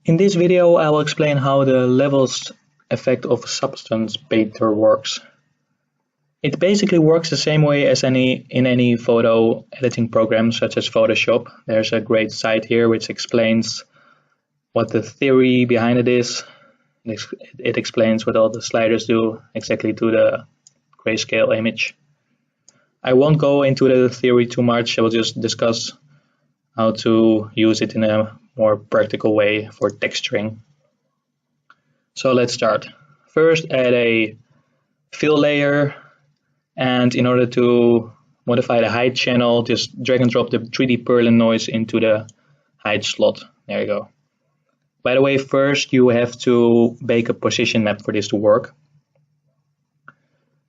In this video, I will explain how the levels effect of substance painter works. It basically works the same way as in any photo editing program such as Photoshop. There's a great site here which explains what the theory behind it is. It explains what all the sliders do exactly to the grayscale image. I won't go into the theory too much. I will just discuss how to use it in a more practical way for texturing. So let's start. First, add a fill layer, and in order to modify the height channel, just drag and drop the 3D Perlin noise into the height slot. There you go. By the way, first you have to bake a position map for this to work.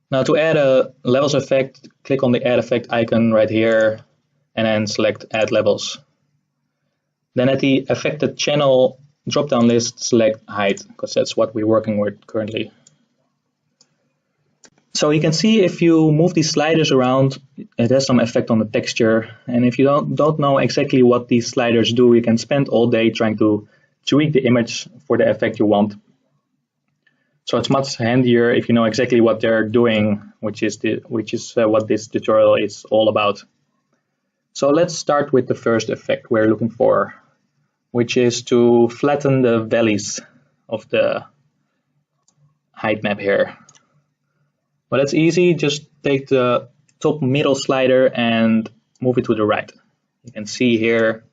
Now to add a levels effect, click on the add effect icon right here and then select add levels. Then at the affected channel drop-down list, select height, because that's what we're working with currently. So you can see if you move these sliders around, it has some effect on the texture. And if you don't know exactly what these sliders do, you can spend all day trying to tweak the image for the effect you want. So it's much handier if you know exactly what they're doing, which is what this tutorial is all about. So let's start with the first effect we're looking for, which is to flatten the valleys of the height map here. Well, that's easy. Just take the top middle slider and move it to the right. You can see here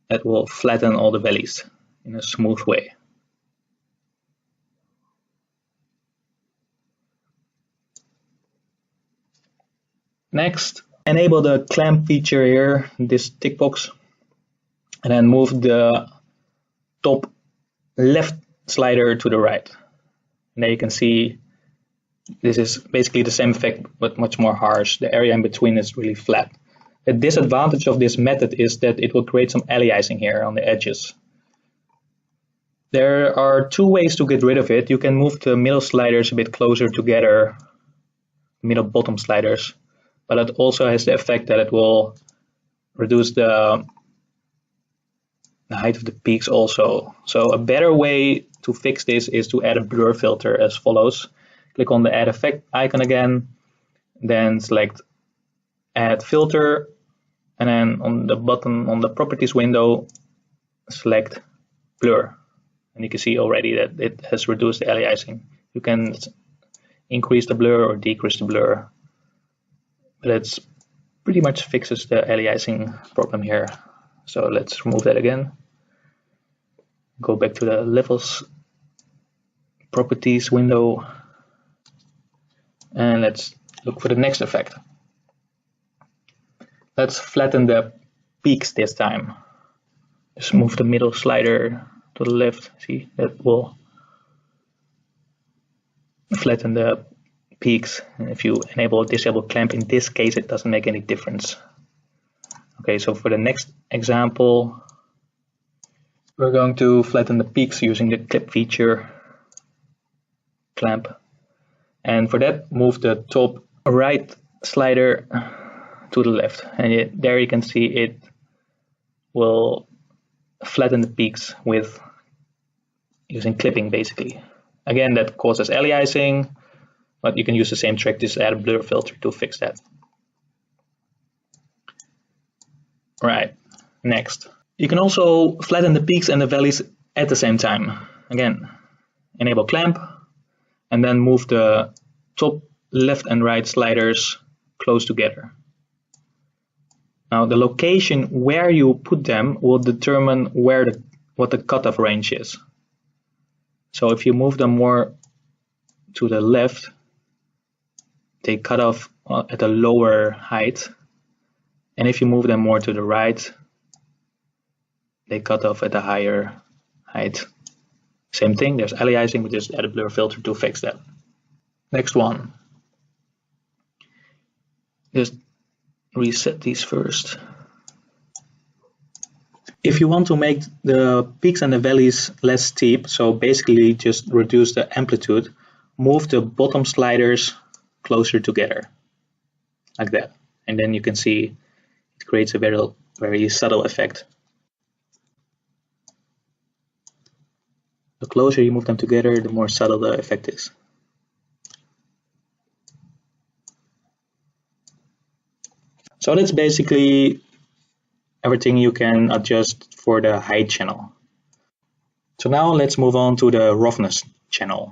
that will flatten all the valleys in a smooth way. Next, enable the clamp feature here, this tick box, and then move the top left slider to the right. And there you can see this is basically the same effect but much more harsh. The area in between is really flat. The disadvantage of this method is that it will create some aliasing here on the edges. There are two ways to get rid of it. You can move the middle sliders a bit closer together, middle bottom sliders, but it also has the effect that it will reduce the height of the peaks also. So a better way to fix this is to add a blur filter as follows. Click on the add effect icon again, then select add filter, and then on the button on the properties window, select blur. And you can see already that it has reduced the aliasing. You can increase the blur or decrease the blur, but it pretty much fixes the aliasing problem here. So let's remove that again. Go back to the levels properties window, and let's look for the next effect. Let's flatten the peaks this time. Just move the middle slider to the left. See, that will flatten the peaks. And if you enable or disable clamp, in this case it doesn't make any difference. Okay, so for the next example, we're going to flatten the peaks using the clip feature, clamp. And for that, move the top right slider to the left. And there you can see it will flatten the peaks with using clipping basically. Again, that causes aliasing, but you can use the same trick, just add a blur filter to fix that. Right, next. You can also flatten the peaks and the valleys at the same time. Again, enable clamp, and then move the top left and right sliders close together. Now the location where you put them will determine what the cutoff range is. So if you move them more to the left, they cut off at a lower height. And if you move them more to the right, they cut off at a higher height. Same thing, there's aliasing, but just add a blur filter to fix that. Next one. Just reset these first. If you want to make the peaks and the valleys less steep, so basically just reduce the amplitude, move the bottom sliders closer together, like that. And then you can see it creates a very subtle effect. The closer you move them together, the more subtle the effect is. So that's basically everything you can adjust for the height channel. So now let's move on to the roughness channel.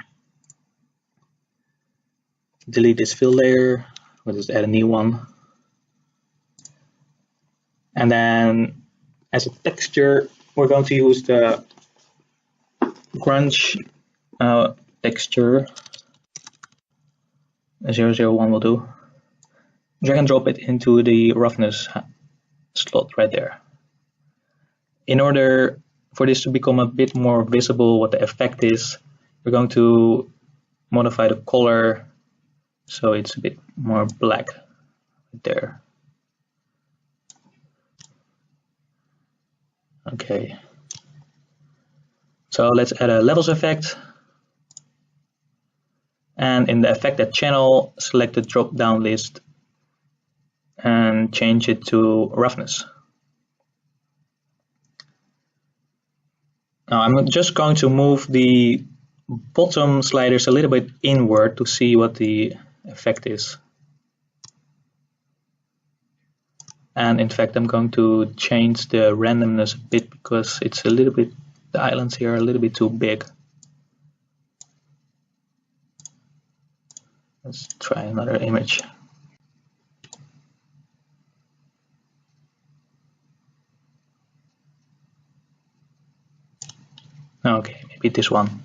Delete this fill layer, we'll just add a new one. And then as a texture, we're going to use the grunge texture. 001 will do. Drag and drop it into the roughness slot right there. In order for this to become a bit more visible what the effect is, we're going to modify the color so it's a bit more black right there. Okay. So let's add a levels effect. And in the affected channel, select the drop down list and change it to roughness. Now I'm just going to move the bottom sliders a little bit inward to see what the effect is. And in fact, I'm going to change the randomness a bit because it's a little bit, the islands here are a little bit too big. Let's try another image. Okay, maybe this one.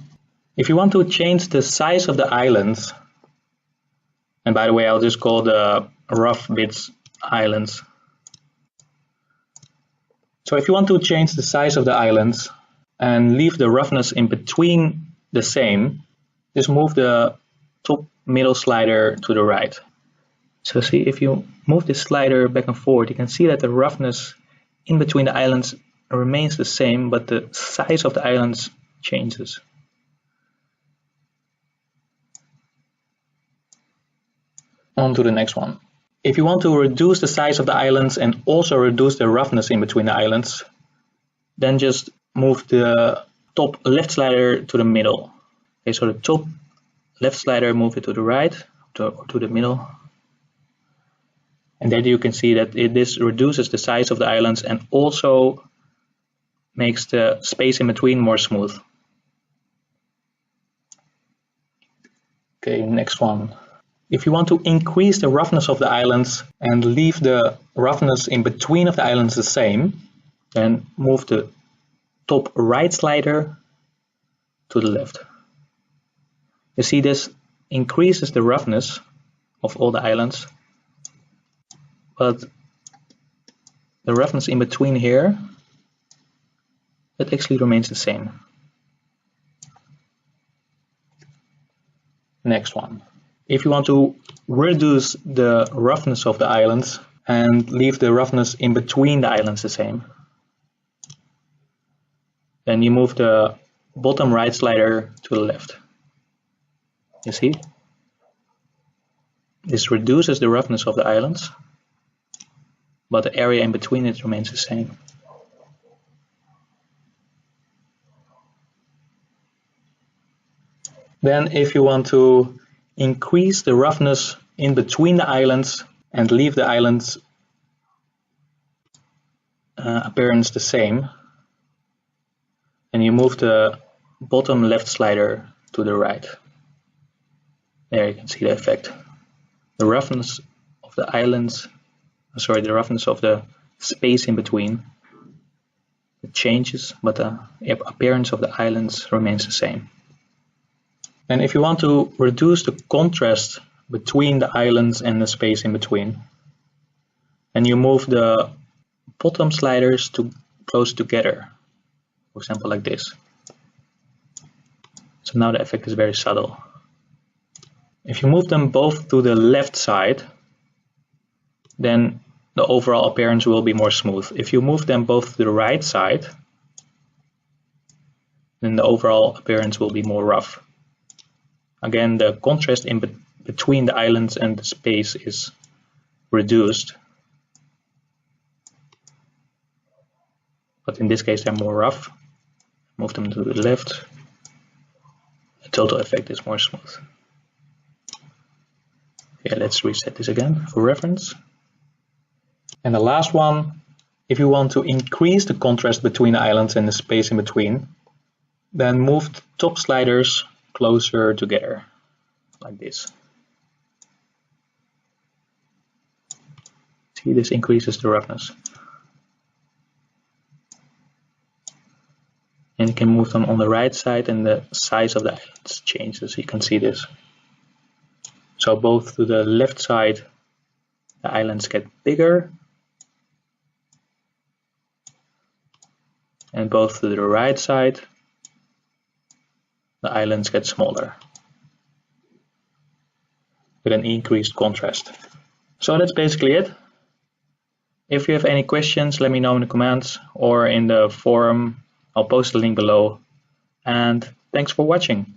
If you want to change the size of the islands, and by the way, I'll just call the rough bits islands. So if you want to change the size of the islands and leave the roughness in between the same, just move the top middle slider to the right. So see, if you move this slider back and forth, you can see that the roughness in between the islands remains the same, but the size of the islands changes. On to the next one. If you want to reduce the size of the islands and also reduce the roughness in between the islands, then just move the top left slider to the middle. Okay, so the top left slider, move it to the right, to the middle. And then you can see that this reduces the size of the islands and also makes the space in between more smooth. Okay, next one. If you want to increase the roughness of the islands and leave the roughness in between of the islands the same, then move the top right slider to the left. You see, this increases the roughness of all the islands, but the roughness in between here, it actually remains the same. Next one. If you want to reduce the roughness of the islands and leave the roughness in between the islands the same, then you move the bottom right slider to the left. You see? This reduces the roughness of the islands, but the area in between it remains the same. Then if you want to increase the roughness in between the islands and leave the islands appearance the same, and you move the bottom left slider to the right. There you can see the effect. The roughness of the islands, the roughness of the space in between, it changes, but the appearance of the islands remains the same. And if you want to reduce the contrast between the islands and the space in between, then you move the bottom sliders to close together, for example like this. So now the effect is very subtle. If you move them both to the left side, then the overall appearance will be more smooth. If you move them both to the right side, then the overall appearance will be more rough. Again, the contrast in between the islands and the space is reduced, but in this case they're more rough. Move them to the left, the total effect is more smooth. Yeah, let's reset this again for reference. And the last one, if you want to increase the contrast between the islands and the space in between, then move the top sliders closer together, like this. See, this increases the roughness. And you can move them on the right side and the size of the islands changes. You can see this. So both to the left side, the islands get bigger. And both to the right side, the islands get smaller with an increased contrast. So that's basically it. If you have any questions, let me know in the comments or in the forum. I'll post the link below. And thanks for watching.